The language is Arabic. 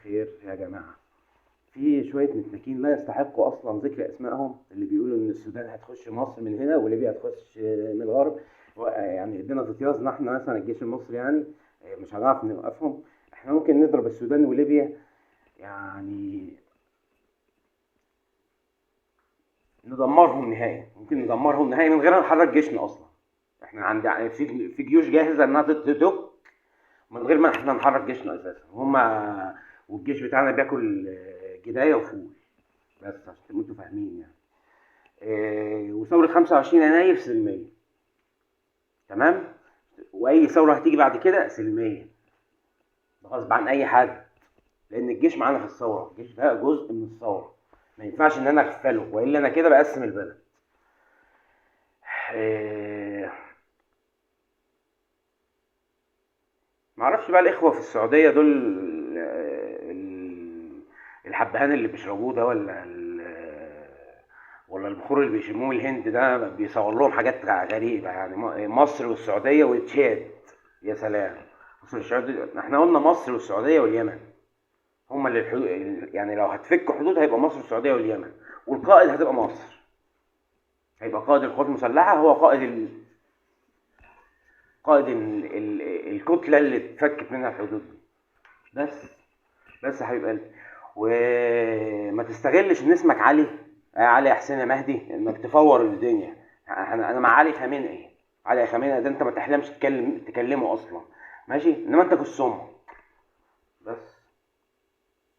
الخير يا جماعة. في شوية متنكين لا يستحقوا أصلا ذكر أسمائهم، اللي بيقولوا إن السودان هتخش مصر من هنا وليبيا هتخش من الغرب. يعني ادينا في امتيازنا احنا مثلا الجيش المصري يعني مش هنعرف نوقفهم. احنا ممكن نضرب السودان وليبيا، يعني ندمرهم نهائي، ممكن ندمرهم نهائي من غير ما نحرك جيشنا أصلا. احنا عند في جيوش جاهزة إنها تدك من غير ما احنا نحرك جيشنا اساسا. هما والجيش بتاعنا بياكل جدايه وفول، بس عشان تبقوا انتوا فاهمين يعني. وثوره 25 يناير سلميه، تمام. واي ثوره هتيجي بعد كده سلميه، ده غصب عن اي حد، لان الجيش معانا في الثوره، الجيش ده جزء من الثوره، ما ينفعش ان انا اغفله، والا انا كده بقسم البلد. آه، معرفش بقى الاخوه في السعوديه دول الحبهان اللي بيشربوه ده، ولا البخور اللي بيشموه من الهند ده بيصور لهم حاجات غريبه يعني. مصر والسعوديه وتشاد، يا سلام. مصر والسعوديه، احنا قلنا مصر والسعوديه واليمن هما اللي الحدود، يعني لو هتفك حدود هيبقى مصر والسعوديه واليمن، والقائد هتبقى مصر، هيبقى قائد القوات المسلحه هو قائد الكتله اللي اتفكت منها الحدود دي. بس يا حبيب قلبي، وما تستغلش ان اسمك علي، علي حسين يا مهدي، انك تفور الدنيا. انا مع علي خامنئي، علي خامنئي ده انت ما تحلمش تكلمه اصلا، ماشي، انما انت كالسم.